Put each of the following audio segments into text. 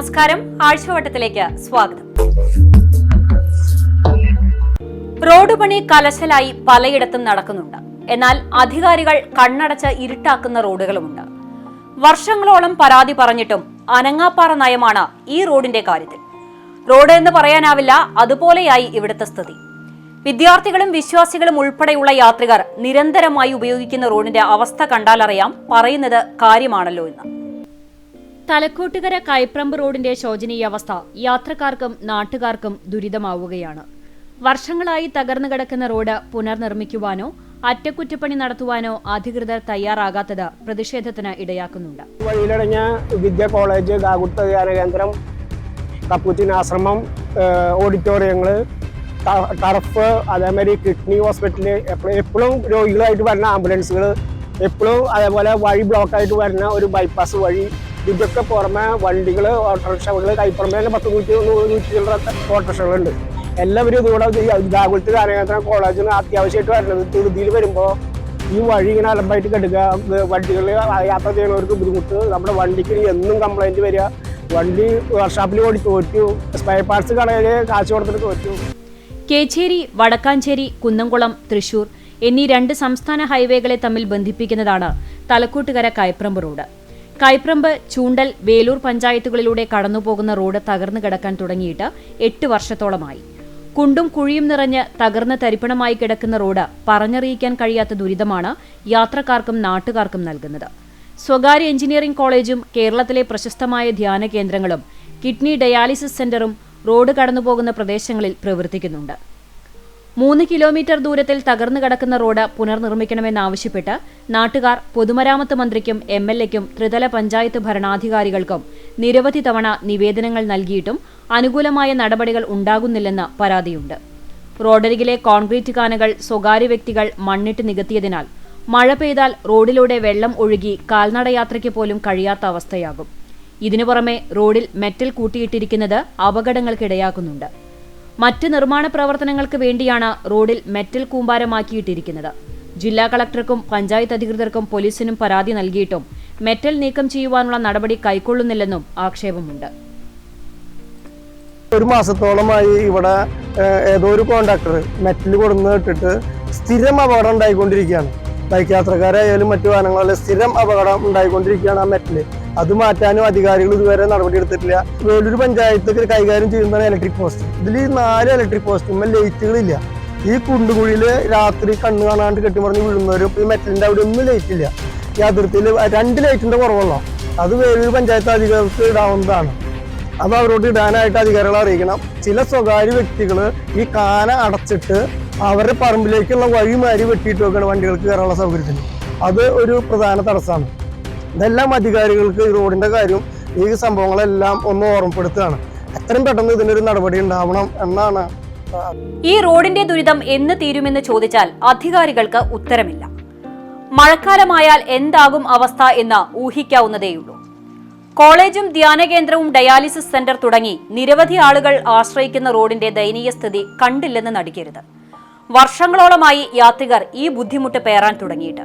നമസ്കാരം, ആഴ്ചവട്ടത്തിലേക്ക് സ്വാഗതം. റോഡ് പണി കലശലായി പലയിടത്തും നടക്കുന്നുണ്ട്. എന്നാൽ അധികാരികൾ കണ്ണടച്ച് ഇരുട്ടാക്കുന്ന റോഡുകളുമുണ്ട്. വർഷങ്ങളോളം പരാതി പറഞ്ഞിട്ടും അനങ്ങാപ്പാറ നയമാണ് ഈ റോഡിന്റെ കാര്യത്തിൽ. റോഡ് എന്ന് പറയാനാവില്ല, അതുപോലെയായി ഇവിടുത്തെ സ്ഥിതി. വിദ്യാർത്ഥികളും വിശ്വാസികളും ഉൾപ്പെടെയുള്ള യാത്രികർ നിരന്തരമായി ഉപയോഗിക്കുന്ന റോഡിന്റെ അവസ്ഥ കണ്ടാലറിയാം പറയുന്നത് കാര്യമാണല്ലോ എന്ന്. തലക്കോട്ടുകര കൈപ്രമ്പ് റോഡിന്റെ ശോചനീയ അവസ്ഥ യാത്രക്കാർക്കും നാട്ടുകാർക്കും ദുരിതമാവുകയാണ്. വർഷങ്ങളായി തകർന്നു കിടക്കുന്ന റോഡ് പുനർനിർമ്മിക്കുവാനോ അറ്റകുറ്റപ്പണി നടത്തുവാനോ അധികൃതർ തയ്യാറാകാത്തത് പ്രതിഷേധത്തിന് ഇടയാക്കുന്നുണ്ട്. വഴിയിലടങ്ങിയ വിദ്യാ കോളേജ്, ഗാഗുട്ട് ധ്യാന കേന്ദ്രം, കപ്പൂച്ചിൻ ആശ്രമം, ഓഡിറ്റോറിയങ്ങൾ, ടർഫ്, അതേമാതിരി കിഡ്നി ഹോസ്പിറ്റല്, എപ്പോഴും രോഗികളായിട്ട് വരുന്ന ആംബുലൻസുകൾ, എപ്പോഴും അതേപോലെ വഴി ബ്ലോക്കായിട്ട് വരുന്ന ഒരു ബൈപ്പാസ് വഴി, ഇതൊക്കെ പുറമെ വണ്ടികൾ, ഓട്ടോറിക്ഷകൾ, കൈപ്പുറമേ 100-100 ഓട്ടോറിക്ഷകളുണ്ട്. എല്ലാവരും ഇതുകൂടെ ഗാഗുൽത്ത് ധ്യാനകേന്ദ്രം കോളേജിന് അത്യാവശ്യമായിട്ട് വരുന്നത്. ധൃതിയിൽ വരുമ്പോൾ ഈ വഴി ഇങ്ങനെ അലമ്പായിട്ട് കെടുക്കുക, വണ്ടികൾ യാത്ര ചെയ്യുന്നവർക്ക് ബുദ്ധിമുട്ട്, നമ്മുടെ വണ്ടിക്ക് എന്നും കംപ്ലൈൻറ്റ് വരിക, വണ്ടി വർക്ക്ഷോപ്പിൽ ഓടി തോറ്റു, സ്പെയർ പാർട്സ് കടയിൽ കാശ് കൊടുത്തിട്ട് തോറ്റു. കേച്ചേരി, വടക്കാഞ്ചേരി, കുന്നംകുളം, തൃശൂർ എന്നീ 2 സംസ്ഥാന ഹൈവേകളെ തമ്മിൽ ബന്ധിപ്പിക്കുന്നതാണ് തലക്കോട്ടുകര കൈപ്രമ്പ് റോഡ്. കൈപ്രമ്പ്, ചൂണ്ടൽ, വേലൂർ പഞ്ചായത്തുകളിലൂടെ കടന്നുപോകുന്ന റോഡ് തകർന്നു കിടക്കാൻ തുടങ്ങിയിട്ട് 8 വർഷത്തോളമായി. കുണ്ടും കുഴിയും നിറഞ്ഞ് തകർന്ന് തരിപ്പണമായി കിടക്കുന്ന റോഡ് പറഞ്ഞറിയിക്കാൻ കഴിയാത്ത ദുരിതമാണ് യാത്രക്കാർക്കും നാട്ടുകാർക്കും നൽകുന്നത്. സ്വകാര്യ എഞ്ചിനീയറിംഗ് കോളേജും കേരളത്തിലെ പ്രശസ്തമായ ധ്യാന കേന്ദ്രങ്ങളും കിഡ്നി ഡയാലിസിസ് സെന്ററും റോഡ് കടന്നുപോകുന്ന പ്രദേശങ്ങളിൽ പ്രവർത്തിക്കുന്നുണ്ട്. 3 കിലോമീറ്റർ ദൂരത്തിൽ തകർന്നു കിടക്കുന്ന റോഡ് പുനർനിർമ്മിക്കണമെന്നാവശ്യപ്പെട്ട് നാട്ടുകാർ പൊതുമരാമത്ത് മന്ത്രിക്കും MLAയ്ക്കും ത്രിതല പഞ്ചായത്ത് ഭരണാധികാരികൾക്കും നിരവധി തവണ നിവേദനങ്ങൾ നൽകിയിട്ടും അനുകൂലമായ നടപടികൾ ഉണ്ടാകുന്നില്ലെന്ന് പരാതിയുണ്ട്. റോഡരികിലെ കോൺക്രീറ്റ് കാനകൾ സ്വകാര്യ വ്യക്തികൾ മണ്ണിട്ട് നികത്തിയതിനാൽ മഴ പെയ്താൽ റോഡിലൂടെ വെള്ളം ഒഴുകി കാൽനടയാത്രയ്ക്ക് പോലും കഴിയാത്ത അവസ്ഥയാകും. ഇതിനു പുറമെ റോഡിൽ മെറ്റൽ കൂട്ടിയിട്ടിരിക്കുന്നത് അപകടങ്ങൾക്കിടയാക്കുന്നുണ്ട്. മറ്റ് നിർമ്മാണ പ്രവർത്തനങ്ങൾക്ക് വേണ്ടിയാണ് റോഡിൽ മെറ്റൽ കൂമ്പാരമാക്കിയിട്ടിരിക്കുന്നത്. ജില്ലാ കളക്ടർക്കും പഞ്ചായത്ത് അധികൃതർക്കും പോലീസിനും പരാതി നൽകിയിട്ടും മെറ്റൽ നീക്കം ചെയ്യുവാനുള്ള നടപടി കൈക്കൊള്ളുന്നില്ലെന്നും ആക്ഷേപമുണ്ട്. 1 മാസത്തോളമായി ഇവിടെ ഏതോ ഒരു കോൺട്രാക്ടർ മെറ്റൽ കൊടുന്ന് ഇട്ടിട്ട് സ്ഥിരം അപകടം ഉണ്ടായിക്കൊണ്ടിരിക്കുകയാണ്. ബൈക്ക് യാത്രക്കാരായാലും മറ്റു വാഹനങ്ങളിലും സ്ഥിരം അപകടം ഉണ്ടായിക്കൊണ്ടിരിക്കുകയാണ് ആ മെറ്റല്. അത് മാറ്റാനും അധികാരികൾ ഇതുവരെ നടപടി എടുത്തിട്ടില്ല. വേലൂർ പഞ്ചായത്ത് കൈകാര്യം ചെയ്യുന്നതാണ് ഇലക്ട്രിക് പോസ്റ്റ്. ഇതിൽ 4 ഇലക്ട്രിക് പോസ്റ്റും ലൈറ്റുകളില്ല. ഈ കുണ്ടുകുഴിയില് രാത്രി കണ്ണ് കാണാണ്ട് കെട്ടിമറിഞ്ഞ് വീഴുന്നവരും ഈ മെറ്റലിന്റെ അവിടെ ഒന്നും ലൈറ്റ് ഇല്ല. ഈ അതിർത്തിയിൽ 2 ലൈറ്റിന്റെ കുറവുള്ള അത് വേലൂർ പഞ്ചായത്ത് അധികാരികൾക്ക് ഇടാവുന്നതാണ്. അത് അവരോട് ഇടാനായിട്ട് അധികാരികളെ അറിയിക്കണം. ചില സ്വകാര്യ വ്യക്തികൾ ഈ കാന അടച്ചിട്ട് അവരുടെ പറമ്പിലേക്കുള്ള വഴി മാറി വെട്ടിയിട്ട് വെക്കണം വണ്ടികൾക്ക് കയറാനുള്ള സൗകര്യത്തിന്. അത് ഒരു പ്രധാന തടസ്സമാണ്. ഇതെല്ലാം അധികാരികൾക്ക് ഈ റോഡിന്റെ കാര്യം, ഈ സംഭവങ്ങളെല്ലാം ഒന്ന് ഓർമ്മപ്പെടുത്തുകയാണ്. എത്രയും പെട്ടെന്ന് ഇതിനൊരു നടപടി ഉണ്ടാവണം എന്നാണ്. ഈ റോഡിന്റെ ദുരിതം എന്ന് തീരുമെന്ന് ചോദിച്ചാൽ അധികാരികൾക്ക് ഉത്തരമില്ല. മഴക്കാലമായാൽ എന്താകും അവസ്ഥ എന്ന് ഊഹിക്കാവുന്നതേയുള്ളൂ. കോളേജും ധ്യാനകേന്ദ്രവും ഡയാലിസിസ് സെന്റർ തുടങ്ങി നിരവധി ആളുകൾ ആശ്രയിക്കുന്ന റോഡിന്റെ ദയനീയ സ്ഥിതി കണ്ടില്ലെന്ന് നടിക്കരുത്. വർഷങ്ങളോളമായി യാത്രികർ ഈ ബുദ്ധിമുട്ട് പേറാൻ തുടങ്ങിയിട്ട്.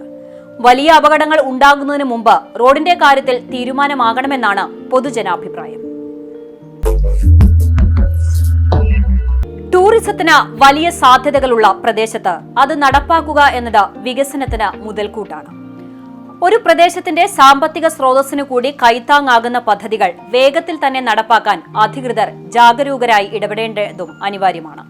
വലിയ അപകടങ്ങൾ ഉണ്ടാകുന്നതിന് മുമ്പ് റോഡിന്റെ കാര്യത്തിൽ തീരുമാനമാകണമെന്നാണ് പൊതുജനാഭിപ്രായം. ടൂറിസത്തിന് വലിയ സാധ്യതകളുള്ള പ്രദേശത്ത് അത് നടപ്പാക്കുക എന്നത് വികസനത്തിന് മുതൽക്കൂട്ടാണ്. ഒരു പ്രദേശത്തിന്റെ സാമ്പത്തിക സ്രോതസ്സിനു കൂടി കൈത്താങ്ങാകുന്ന പദ്ധതികൾ വേഗത്തിൽ തന്നെ നടപ്പാക്കാൻ അധികൃതർ ജാഗരൂകരായി ഇടപെടേണ്ടതും അനിവാര്യമാണ്.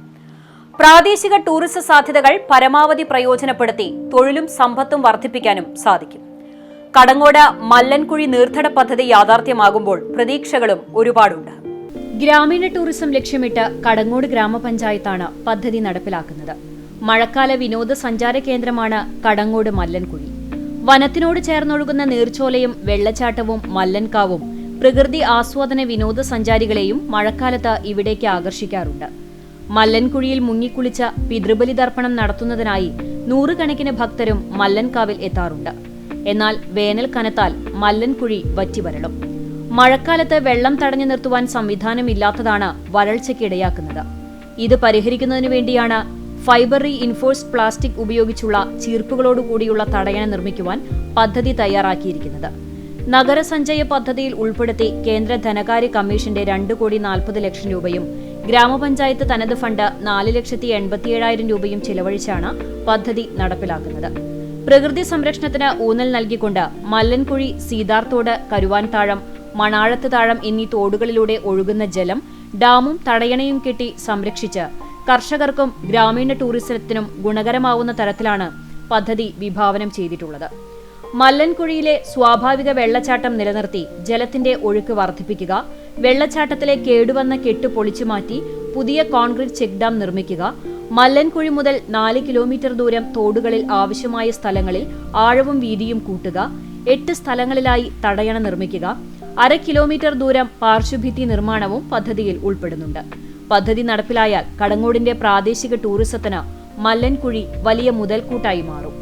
പ്രാദേശിക ടൂറിസ സാധ്യതകൾ പരമാവധി പ്രയോജനപ്പെടുത്തി തൊഴിലും സമ്പത്തും വർദ്ധിപ്പിക്കാനും സാധിക്കും. കടങ്ങോട് മല്ലൻകുഴി നീർത്തട പദ്ധതി യാഥാർത്ഥ്യമാകുമ്പോൾ പ്രതീക്ഷകളും ഒരുപാടുണ്ട്. ഗ്രാമീണ ടൂറിസം ലക്ഷ്യമിട്ട് കടങ്ങോട് ഗ്രാമപഞ്ചായത്താണ് പദ്ധതി നടപ്പിലാക്കുന്നത്. മഴക്കാല വിനോദസഞ്ചാര കേന്ദ്രമാണ് കടങ്ങോട് മല്ലൻകുഴി. വനത്തിനോട് ചേർന്നൊഴുകുന്ന നീർച്ചോലയും വെള്ളച്ചാട്ടവും മല്ലൻകാവും പ്രകൃതി ആസ്വാദന വിനോദസഞ്ചാരികളെയും മഴക്കാലത്ത് ഇവിടേക്ക് ആകർഷിക്കാറുണ്ട്. മല്ലൻകുഴിയിൽ മുങ്ങിക്കുളിച്ച പിതൃബലി തർപ്പണം നടത്തുന്നതിനായി 100 കണക്കിന് ഭക്തരും മല്ലൻകാവിൽ എത്താറുണ്ട്. എന്നാൽ വേനൽ കനത്താൽ മല്ലൻകുഴി വറ്റിവരളും. മഴക്കാലത്ത് വെള്ളം തടഞ്ഞു നിർത്തുവാൻ സംവിധാനമില്ലാത്തതാണ് വരൾച്ചയ്ക്കിടയാക്കുന്നത്. ഇത് പരിഹരിക്കുന്നതിനു വേണ്ടിയാണ് ഫൈബർ റീഇൻഫോഴ്സ്ഡ് പ്ലാസ്റ്റിക് ഉപയോഗിച്ചുള്ള ചീർപ്പുകളോടുകൂടിയുള്ള തടയണ നിർമ്മിക്കുവാൻ പദ്ധതി തയ്യാറാക്കിയിരിക്കുന്നത്. നഗരസഞ്ചയ പദ്ധതിയിൽ ഉൾപ്പെടുത്തി കേന്ദ്ര ധനകാര്യ കമ്മീഷന്റെ 2,40,00,000 രൂപയും ഗ്രാമപഞ്ചായത്ത് തനത് ഫണ്ട് 4,87,000 രൂപയും ചിലവഴിച്ചാണ് പദ്ധതി നടപ്പിലാക്കുന്നത്. പ്രകൃതി സംരക്ഷണത്തിന് ഊന്നൽ നൽകിക്കൊണ്ട് മല്ലൻകുഴി, സീതാർത്തോട്, കരുവാൻതാഴം, മണാഴത്ത് താഴം എന്നീ തോടുകളിലൂടെ ഒഴുകുന്ന ജലം ഡാമും തടയണയും കെട്ടി സംരക്ഷിച്ച് കർഷകർക്കും ഗ്രാമീണ ടൂറിസത്തിനും ഗുണകരമാവുന്ന തരത്തിലാണ് പദ്ധതി വിഭാവനം ചെയ്തിട്ടുള്ളത്. മല്ലൻകുഴിയിലെ സ്വാഭാവിക വെള്ളച്ചാട്ടം നിലനിർത്തി ജലത്തിന്റെ ഒഴുക്ക് വർദ്ധിപ്പിക്കുക, വെള്ളച്ചാട്ടത്തിലെ കേടുവന്ന കെട്ട് പൊളിച്ചുമാറ്റി പുതിയ കോൺക്രീറ്റ് ചെക്ക് ഡാം നിർമ്മിക്കുക, മല്ലൻകുഴി മുതൽ 4 കിലോമീറ്റർ ദൂരം തോടുകളിൽ ആവശ്യമായ സ്ഥലങ്ങളിൽ ആഴവും വീതിയും കൂട്ടുക, 8 സ്ഥലങ്ങളിലായി തടയണ നിർമ്മിക്കുക, 1/2 കിലോമീറ്റർ ദൂരം പാർശ്വഭിത്തി നിർമ്മാണവും പദ്ധതിയിൽ ഉൾപ്പെടുന്നുണ്ട്. പദ്ധതി നടപ്പിലായാൽ കടങ്ങോടിന്റെ പ്രാദേശിക ടൂറിസത്തിന് മല്ലൻകുഴി വലിയ മുതൽക്കൂട്ടായി മാറും.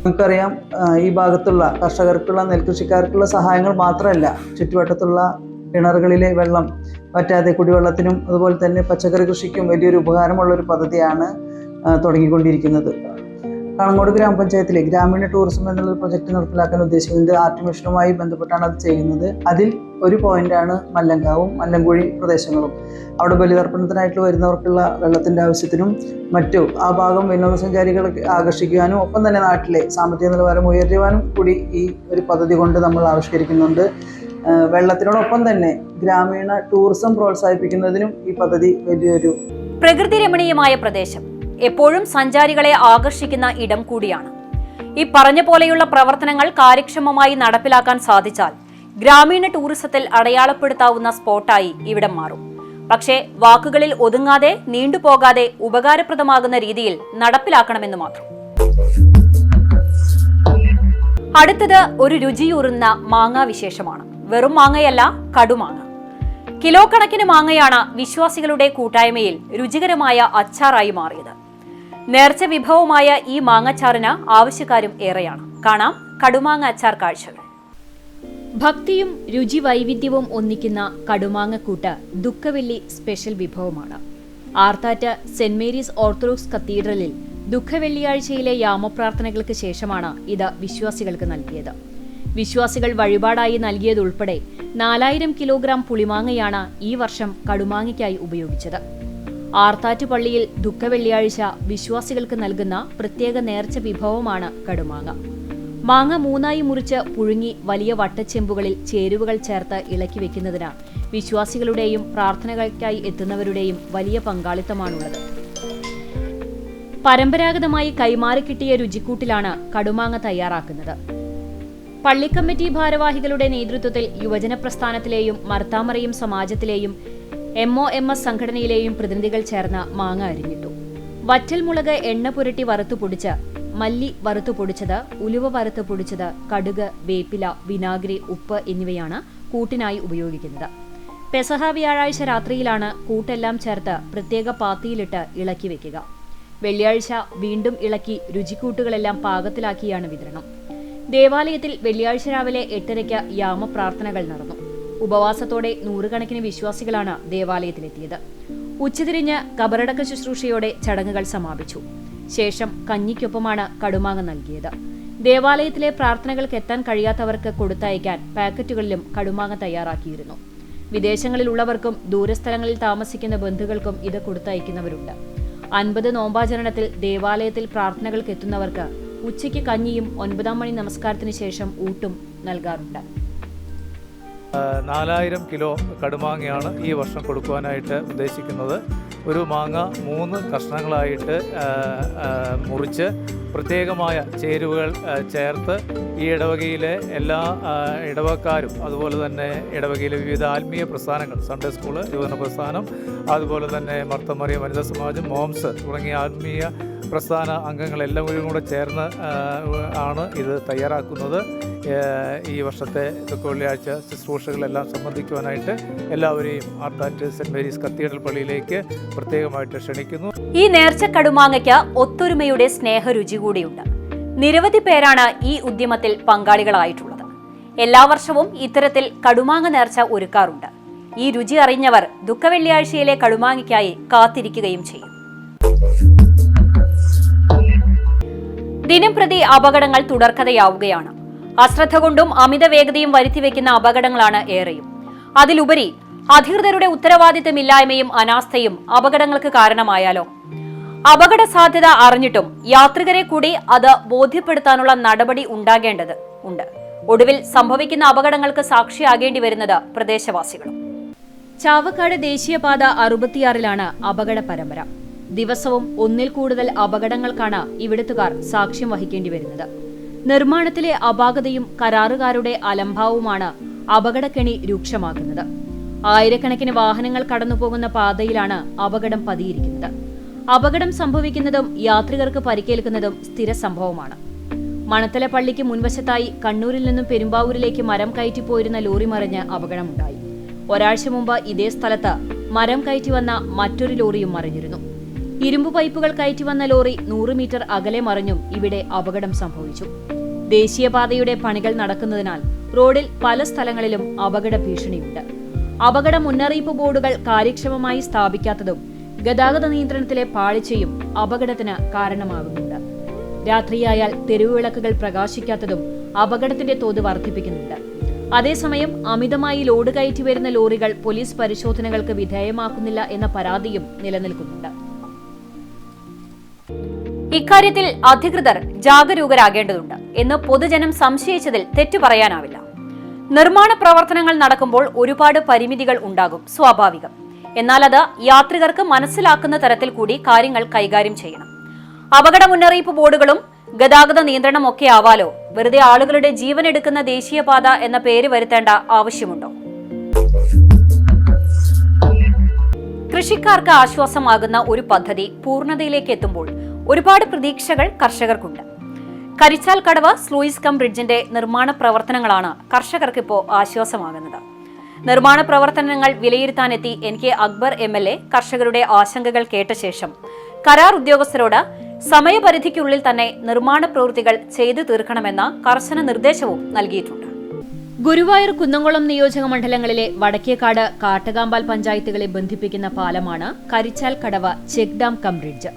നമുക്കറിയാം, ഈ ഭാഗത്തുള്ള കർഷകർക്കുള്ള നെൽകൃഷിക്കാർക്കുള്ള സഹായങ്ങൾ മാത്രമല്ല, ചുറ്റുവട്ടത്തുള്ള കിണറുകളിലെ വെള്ളം വറ്റാതെ കുടിവെള്ളത്തിനും അതുപോലെ തന്നെ പച്ചക്കറി കൃഷിക്കും വലിയൊരു ഉപകാരമുള്ളൊരു പദ്ധതിയാണ് തുടങ്ങിക്കൊണ്ടിരിക്കുന്നത്. കടങ്ങോട് ഗ്രാമപഞ്ചായത്തിലെ ഗ്രാമീണ ടൂറിസം എന്നുള്ള പ്രൊജക്ട് നടപ്പിലാക്കാൻ ഉദ്ദേശിക്കുന്നത് ആർട്ട് മിഷനുമായി ബന്ധപ്പെട്ടാണ് അത് ചെയ്യുന്നത്. അതിൽ ഒരു പോയിന്റാണ് മല്ലങ്കാവും മല്ലൻകുഴി പ്രദേശങ്ങളും. അവിടെ ബലിതർപ്പണത്തിനായിട്ട് വരുന്നവർക്കുള്ള വെള്ളത്തിൻ്റെ ആവശ്യത്തിനും മറ്റു ആ ഭാഗം വിനോദസഞ്ചാരികളെ ആകർഷിക്കുവാനും ഒപ്പം തന്നെ നാട്ടിലെ സാമ്പത്തിക നിലവാരം ഉയർത്തുവാനും കൂടി ഈ ഒരു പദ്ധതി കൊണ്ട് നമ്മൾ ആവിഷ്കരിക്കുന്നുണ്ട്. വെള്ളത്തിനോടൊപ്പം തന്നെ ഗ്രാമീണ ടൂറിസം പ്രോത്സാഹിപ്പിക്കുന്നതിനും ഈ പദ്ധതി വലിയൊരു പ്രകൃതി രമണീയമായ പ്രദേശം എപ്പോഴും സഞ്ചാരികളെ ആകർഷിക്കുന്ന ഇടം കൂടിയാണ്. ഈ പറഞ്ഞ പോലെയുള്ള പ്രവർത്തനങ്ങൾ കാര്യക്ഷമമായി നടപ്പിലാക്കാൻ സാധിച്ചാൽ ഗ്രാമീണ ടൂറിസത്തിൽ അടയാളപ്പെടുത്താവുന്ന സ്പോട്ടായി ഇവിടം മാറും. പക്ഷേ വാക്കുകളിൽ ഒതുങ്ങാതെ നീണ്ടുപോകാതെ ഉപകാരപ്രദമാകുന്ന രീതിയിൽ നടപ്പിലാക്കണമെന്ന് മാത്രം. അടുത്തത് ഒരു രുചിയൂറുന്ന മാങ്ങാ വിശേഷമാണ്. വെറും മാങ്ങയല്ല, കടുമാങ്ങ. കിലോ കണക്കിന് മാങ്ങയാണ് വിശ്വാസികളുടെ കൂട്ടായ്മയിൽ രുചികരമായ അച്ചാറായി മാറിയത്. നേർച്ച വിഭവമായ ഈ മാങ്ങച്ചാറിന് ആവശ്യക്കാരും ഏറെയാണ്. കാണാം കടുമാങ്ങ അച്ചാർ കാഴ്ചകൾ. ഭക്തിയും രുചി വൈവിധ്യവും ഒന്നിക്കുന്ന കടുമാങ്ങക്കൂട്ട് ദുഃഖവെള്ളി സ്പെഷ്യൽ വിഭവമാണ്. ആർത്താറ്റ് സെന്റ് മേരീസ് ഓർത്തഡോക്സ് കത്തീഡ്രലിൽ ദുഃഖവെള്ളിയാഴ്ചയിലെ യാമപ്രാർത്ഥനകൾക്ക് ശേഷമാണ് ഇത് വിശ്വാസികൾക്ക് നൽകിയത്. വിശ്വാസികൾ വഴിപാടായി നൽകിയതുൾപ്പെടെ 4000 കിലോഗ്രാം പുളിമാങ്ങയാണ് ഈ വർഷം കടുമാങ്ങയ്ക്കായി ഉപയോഗിച്ചത്. ആർത്താറ്റ് പള്ളിയിൽ ദുഃഖവെള്ളിയാഴ്ച വിശ്വാസികൾക്ക് നൽകുന്ന പ്രത്യേക നേർച്ച വിഭവമാണ് കടുമാങ്ങ. മാങ്ങ 3ആയി മുറിച്ച് പുഴുങ്ങി വലിയ വട്ടച്ചെമ്പുകളിൽ ചേരുവകൾ ചേർത്ത് ഇളക്കി വെക്കുന്നതിന് വിശ്വാസികളുടെയും പ്രാർത്ഥനകൾക്കായി എത്തുന്നവരുടെയും വലിയ പങ്കാളിത്തമാണുള്ളത്. പരമ്പരാഗതമായി കൈമാറിക്കിട്ടിയ രുചിക്കൂട്ടിലാണ് കടുമാങ്ങ തയ്യാറാക്കുന്നത്. പള്ളിക്കമ്മിറ്റി ഭാരവാഹികളുടെ നേതൃത്വത്തിൽ യുവജന പ്രസ്ഥാനത്തിലെയും മർത്താമറിയും സമാജത്തിലെയും MOMS സംഘടനയിലെയും പ്രതിനിധികൾ ചേർന്ന് മാങ്ങ അരിഞ്ഞിട്ടു. വറ്റൽമുളക് എണ്ണ പുരട്ടി വറുത്തു പൊടിച്ച്, മല്ലി വറുത്തു പൊടിച്ചത്, ഉലുവ വറുത്ത് പൊടിച്ചത്, കടുക്, വേപ്പില, വിനാഗിരി, ഉപ്പ് എന്നിവയാണ് കൂട്ടിനായി ഉപയോഗിക്കുന്നത്. പെസഹ വ്യാഴാഴ്ച രാത്രിയിലാണ് കൂട്ടെല്ലാം ചേർത്ത് പ്രത്യേക പാത്തിയിലിട്ട് ഇളക്കി വെക്കുക. വെള്ളിയാഴ്ച വീണ്ടും ഇളക്കി രുചിക്കൂട്ടുകളെല്ലാം പാകത്തിലാക്കിയാണ് വിതരണം. ദേവാലയത്തിൽ വെള്ളിയാഴ്ച രാവിലെ 8:30 യാമപ്രാർത്ഥനകൾ നടന്നു. ഉപവാസത്തോടെ 100 കണക്കിന് വിശ്വാസികളാണ് ദേവാലയത്തിലെത്തിയത്. ഉച്ചതിരിഞ്ഞ് കബറടക്ക ശുശ്രൂഷയോടെ ചടങ്ങുകൾ സമാപിച്ചു. ശേഷം കഞ്ഞിക്കൊപ്പമാണ് കടുമാങ്ങ നൽകിയത്. ദേവാലയത്തിലെ പ്രാർത്ഥനകൾക്ക് എത്താൻ കഴിയാത്തവർക്ക് കൊടുത്തയക്കാൻ പാക്കറ്റുകളിലും കടുമാങ്ങ തയ്യാറാക്കിയിരുന്നു. വിദേശങ്ങളിലുള്ളവർക്കും ദൂരസ്ഥലങ്ങളിൽ താമസിക്കുന്ന ബന്ധുക്കൾക്കും ഇത് കൊടുത്തയക്കുന്നവരുണ്ട്. 50 നോമ്പാചരണത്തിൽ ദേവാലയത്തിൽ പ്രാർത്ഥനകൾക്ക് എത്തുന്നവർക്ക് ഉച്ചയ്ക്ക് കഞ്ഞിയും 9-ാം മണി നമസ്കാരത്തിന് ശേഷം ഊട്ടും നൽകാറുണ്ട്. 4000 കിലോ കടുമാങ്ങയാണ് ഈ വർഷം കൊടുക്കുവാനായിട്ട് ഉദ്ദേശിക്കുന്നത്. ഒരു മാങ്ങ 3 കഷ്ണങ്ങളായിട്ട് മുറിച്ച് പ്രത്യേകമായ ചേരുവകൾ ചേർത്ത് ഈ ഇടവകയിലെ എല്ലാ ഇടവക്കാരും അതുപോലെ തന്നെ ഇടവകയിലെ വിവിധ ആത്മീയ പ്രസ്ഥാനങ്ങൾ, സൺഡേ സ്കൂള്, യുവജന പ്രസ്ഥാനം, അതുപോലെ തന്നെ മർത്തമറിയ വനിതാ സമാജം, മോംസ് തുടങ്ങിയ ആത്മീയ പ്രസ്ഥാന അംഗങ്ങളെല്ലാവരും കൂടെ ചേർന്ന് ആണ് ഇത് തയ്യാറാക്കുന്നത്. ഈ വർഷത്തെ ദുഃഖവെള്ളിയാഴ്ച ശുശ്രൂഷകളെല്ലാം സംബന്ധിക്കുവാനായിട്ട് എല്ലാവരെയും ആർത്താറ്റ് സെന്റ് മേരീസ് കത്തീഡ്രൽ പള്ളിയിലേക്ക് പ്രത്യേകമായിട്ട് ക്ഷണിക്കുന്നു. ഈ നേർച്ച കടുമാങ്ങയ്ക്ക് ഒത്തൊരുമയുടെ സ്നേഹരുചി കൂടിയുണ്ട്. നിരവധി പേരാണ് ഈ ഉദ്യമത്തിൽ പങ്കാളികളായിട്ടുള്ളത്. എല്ലാ വർഷവും ഇത്തരത്തിൽ കടുമാങ്ങ നേർച്ച ഒരുക്കാറുണ്ട്. ഈ രുചി അറിഞ്ഞവർ ദുഃഖവെള്ളിയാഴ്ചയിലെ കടുമാങ്ങയ്ക്കായി കാത്തിരിക്കുകയും ചെയ്യും. ദിനം പ്രതി അപകടങ്ങൾ തുടർക്കഥയാവുകയാണ്. അശ്രദ്ധ കൊണ്ടും അമിത വേഗതയും വരുത്തിവെക്കുന്ന അപകടങ്ങളാണ് ഏറെയും. അതിലുപരി അധികൃതരുടെ ഉത്തരവാദിത്തമില്ലായ്മയും അനാസ്ഥയും അപകടങ്ങൾക്ക് കാരണമായാലോ? അപകട സാധ്യത അറിഞ്ഞിട്ടും യാത്രികരെ കൂടി അത് ബോധ്യപ്പെടുത്താനുള്ള നടപടി ഉണ്ടാകേണ്ടത് ഉണ്ട്. ഒടുവിൽ സംഭവിക്കുന്ന അപകടങ്ങൾക്ക് സാക്ഷിയാകേണ്ടി വരുന്നത് പ്രദേശവാസികളും. ചാവക്കാട് ദേശീയപാത 66 അപകട പരമ്പര. ദിവസവും ഒന്നിൽ കൂടുതൽ അപകടങ്ങൾക്കാണ് ഇവിടുത്തുകാർ സാക്ഷ്യം വഹിക്കേണ്ടി വരുന്നത്. നിർമ്മാണത്തിലെ അപാകതയും കരാറുകാരുടെ അലംഭാവവുമാണ് അപകടക്കെണി രൂക്ഷമാക്കുന്നത്. ആയിരക്കണക്കിന് വാഹനങ്ങൾ കടന്നുപോകുന്ന പാതയിലാണ് അപകടം പതിയിരിക്കുന്നത്. അപകടം സംഭവിക്കുന്നതും യാത്രികർക്ക് പരിക്കേൽക്കുന്നതും സ്ഥിര സംഭവമാണ്. മണത്തല പള്ളിക്ക് മുൻവശത്തായി കണ്ണൂരിൽ നിന്നും പെരുമ്പാവൂരിലേക്ക് മരം കയറ്റിപ്പോയിരുന്ന ലോറി മറിഞ്ഞ് അപകടമുണ്ടായി. ഒരാഴ്ച മുമ്പ് ഇതേ സ്ഥലത്ത് മരം കയറ്റി വന്ന മറ്റൊരു ലോറിയും മറിഞ്ഞിരുന്നു. ഇരുമ്പു പൈപ്പുകൾ കയറ്റി വന്ന ലോറി 100 മീറ്റർ അകലെ മറിഞ്ഞും ഇവിടെ അപകടം സംഭവിച്ചു. ദേശീയപാതയുടെ പണികൾ നടക്കുന്നതിനാൽ റോഡിൽ പല സ്ഥലങ്ങളിലും അപകട ഭീഷണിയുണ്ട്. അപകട മുന്നറിയിപ്പ് ബോർഡുകൾ കാര്യക്ഷമമായി സ്ഥാപിക്കാത്തതും ഗതാഗത നിയന്ത്രണത്തിലെ പാളിച്ചയും അപകടത്തിന് കാരണമാകുന്നുണ്ട്. രാത്രിയായാൽ തെരുവുവിളക്കുകൾ പ്രകാശിക്കാത്തതും അപകടത്തിന്റെ തോത് വർദ്ധിപ്പിക്കുന്നുണ്ട്. അതേസമയം അമിതമായി ലോഡ് കയറ്റി വരുന്ന ലോറികൾ പോലീസ് പരിശോധനകൾക്ക് വിധേയമാക്കുന്നില്ല എന്ന പരാതിയും നിലനിൽക്കുന്നുണ്ട്. ഇക്കാര്യത്തിൽ അധികൃതർ ജാഗരൂകരാകേണ്ടതുണ്ട് എന്ന് പൊതുജനം സംശയിച്ചതിൽ തെറ്റു പറയാനാവില്ല. നിർമ്മാണ പ്രവർത്തനങ്ങൾ നടക്കുമ്പോൾ ഒരുപാട് പരിമിതികൾ ഉണ്ടാകും, സ്വാഭാവികം. എന്നാൽ അത് യാത്രികർക്ക് മനസ്സിലാക്കുന്ന തരത്തിൽ കൂടി കാര്യങ്ങൾ കൈകാര്യം ചെയ്യണം. അപകട മുന്നറിയിപ്പ് ബോർഡുകളും ഗതാഗത നിയന്ത്രണമൊക്കെ ആവാലോ. വെറുതെ ആളുകളുടെ ജീവൻ എടുക്കുന്ന ദേശീയപാത എന്ന പേര് വരുത്തേണ്ട ആവശ്യമുണ്ടോ? കൃഷിക്കാർക്ക് ആശ്വാസമാകുന്ന ഒരു പദ്ധതി പൂർണ്ണതയിലേക്ക് എത്തുമ്പോൾ ഒരുപാട് പ്രതീക്ഷകൾ കർഷകർക്കുണ്ട്. കരിച്ചാൽ കടവ് സ്ലൂയിസ് കം ബ്രിഡ്ജിന്റെ നിർമ്മാണ പ്രവർത്തനങ്ങളാണ് കർഷകർക്കിപ്പോൾ ആശ്വാസമാകുന്നത്. നിർമ്മാണ പ്രവർത്തനങ്ങൾ വിലയിരുത്താനെത്തി NK അക്ബർ MLA കർഷകരുടെ ആശങ്കകൾ കേട്ട ശേഷം കരാർ ഉദ്യോഗസ്ഥരോട് സമയപരിധിക്കുള്ളിൽ തന്നെ നിർമ്മാണ പ്രവൃത്തികൾ ചെയ്തു തീർക്കണമെന്ന കർശന നിർദ്ദേശവും നൽകിയിട്ടുണ്ട്. ഗുരുവായൂർ കുന്നംകുളം നിയോജക മണ്ഡലങ്ങളിലെ വടക്കേക്കാട് കാട്ടകാമ്പാൽ പഞ്ചായത്തുകളെ ബന്ധിപ്പിക്കുന്ന പാലമാണ് കരിച്ചാൽ കടവ് ചെക്ക് ഡാം കം ബ്രിഡ്ജ്.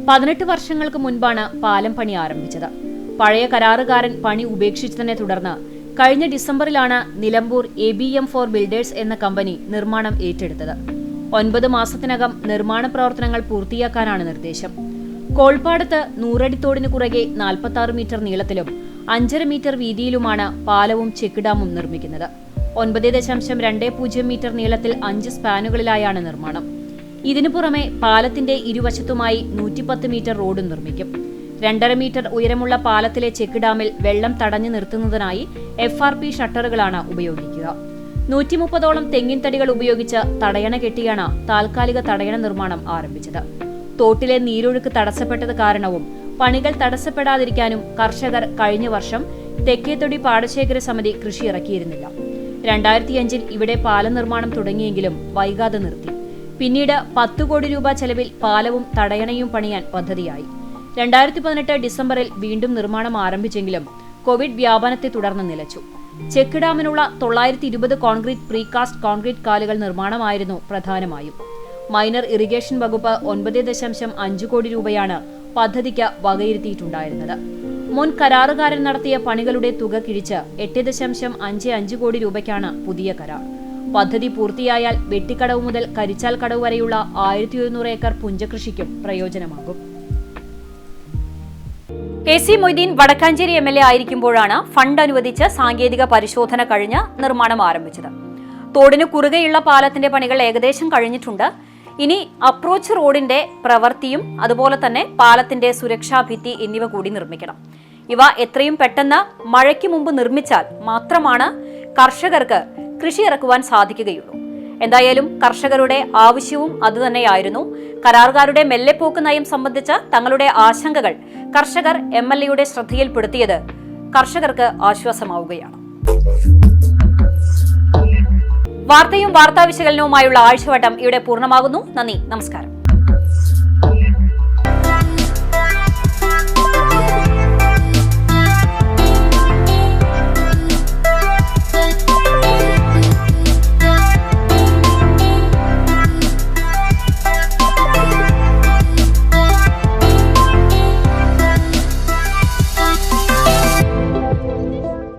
18 വർഷങ്ങൾക്ക് മുൻപാണ് പാലം പണി ആരംഭിച്ചത്. പഴയ കരാറുകാരൻ പണി ഉപേക്ഷിച്ചതിനെ തുടർന്ന് കഴിഞ്ഞ ഡിസംബറിലാണ് നിലമ്പൂർ ABM4 ബിൽഡേഴ്സ് എന്ന കമ്പനി നിർമ്മാണം ഏറ്റെടുത്തത്. 9 മാസത്തിനകം നിർമ്മാണ പ്രവർത്തനങ്ങൾ പൂർത്തിയാക്കാനാണ് നിർദ്ദേശം. കോൾപ്പാടത്ത് 100 അടി തോടിന് കുറുകെ 46 മീറ്റർ നീളത്തിലും 5.5 മീറ്റർ വീതിയിലുമാണ് പാലവും ചെക്ക് ഡാമും നിർമ്മിക്കുന്നത്. 9.20 മീറ്റർ നീളത്തിൽ 5 സ്പാനുകളിലായാണ് നിർമ്മാണം. ഇതിനു പുറമെ പാലത്തിന്റെ ഇരുവശത്തുമായി 110 മീറ്റർ റോഡും നിർമ്മിക്കും. 2.5 മീറ്റർ ഉയരമുള്ള പാലത്തിലെ ചെക്ക് ഡാമിൽ വെള്ളം തടഞ്ഞു നിർത്തുന്നതിനായി FRP ഷട്ടറുകളാണ് ഉപയോഗിക്കുക. 130ഓളം തെങ്ങിൻ തടികൾ ഉപയോഗിച്ച് തടയണ കെട്ടിയാണ് താൽക്കാലിക തടയണ നിർമ്മാണം ആരംഭിച്ചത്. തോട്ടിലെ നീരൊഴുക്ക് തടസ്സപ്പെട്ടത് കാരണവും പണികൾ തടസ്സപ്പെടാതിരിക്കാനും കർഷകർ കഴിഞ്ഞ വർഷം തെക്കേത്തൊടി പാടശേഖര സമിതി കൃഷി ഇറക്കിയിരുന്നില്ല. 2005-ൽ ഇവിടെ പാലം നിർമ്മാണം തുടങ്ങിയെങ്കിലും വൈകാതെ നിർത്തി. പിന്നീട് 10 കോടി രൂപ ചെലവിൽ പാലവും തടയണയും പണിയാൻ പദ്ധതിയായി. 2018 ഡിസംബറിൽ വീണ്ടും നിർമ്മാണം ആരംഭിച്ചെങ്കിലും കോവിഡ് വ്യാപനത്തെ തുടർന്ന് നിലച്ചു. ചെക്ക് ഡാമിനുള്ള 920 കോൺക്രീറ്റ് പ്രീകാസ്റ്റ് കോൺക്രീറ്റ് കാലുകൾ നിർമ്മാണമായിരുന്നു പ്രധാനമായും. മൈനർ ഇറിഗേഷൻ വകുപ്പ് 9.5 കോടി രൂപയാണ് പദ്ധതിക്ക് വകയിരുത്തിയിട്ടുണ്ടായിരുന്നത്. മുൻ കരാറുകാരൻ നടത്തിയ പണികളുടെ തുക കിഴിച്ച് 8.55 കോടി രൂപയ്ക്കാണ് പുതിയ കരാർ. പദ്ധതി പൂർത്തിയായാൽ വെട്ടിക്കടവ് മുതൽ കരിച്ചാൽ കടവ് വരെയുള്ള 1100 ഏക്കർ പുഞ്ചകൃഷിക്കും പ്രയോജനമാകും. AC മൊയ്തീൻ വടക്കാഞ്ചേരി MLA ആയിരിക്കുമ്പോഴാണ് ഫണ്ട് അനുവദിച്ച് സാങ്കേതിക പരിശോധന കഴിഞ്ഞ് നിർമ്മാണം ആരംഭിച്ചത്. തോടിന് കുറുകെയുള്ള പാലത്തിന്റെ പണികൾ ഏകദേശം കഴിഞ്ഞിട്ടുണ്ട്. ഇനി അപ്രോച്ച് റോഡിന്റെ പ്രവൃത്തിയും അതുപോലെ തന്നെ പാലത്തിന്റെ സുരക്ഷാ ഭിത്തി എന്നിവ കൂടി നിർമ്മിക്കണം. ഇവ എത്രയും പെട്ടെന്ന് മഴയ്ക്ക് മുമ്പ് നിർമ്മിച്ചാൽ മാത്രമാണ് കർഷകർക്ക് കൃഷി ഇറക്കുവാൻ സാധിക്കുകയുള്ളൂ. എന്തായാലും കർഷകരുടെ ആവശ്യവും അതുതന്നെയായിരുന്നു. കരാറുകാരുടെ മെല്ലെപ്പോക്ക് നയം സംബന്ധിച്ച് തങ്ങളുടെ ആശങ്കകൾ കർഷകർ MLAയുടെ ശ്രദ്ധയിൽപ്പെടുത്തിയത് കർഷകർക്ക് ആശ്വാസമാവുകയാണ്. വാർത്തയും വാർത്താ വിശകലനവുമായുള്ള ആഴ്ചവട്ടം ഇവിടെ പൂർണ്ണമാകുന്നു. നന്ദി, നമസ്കാരം.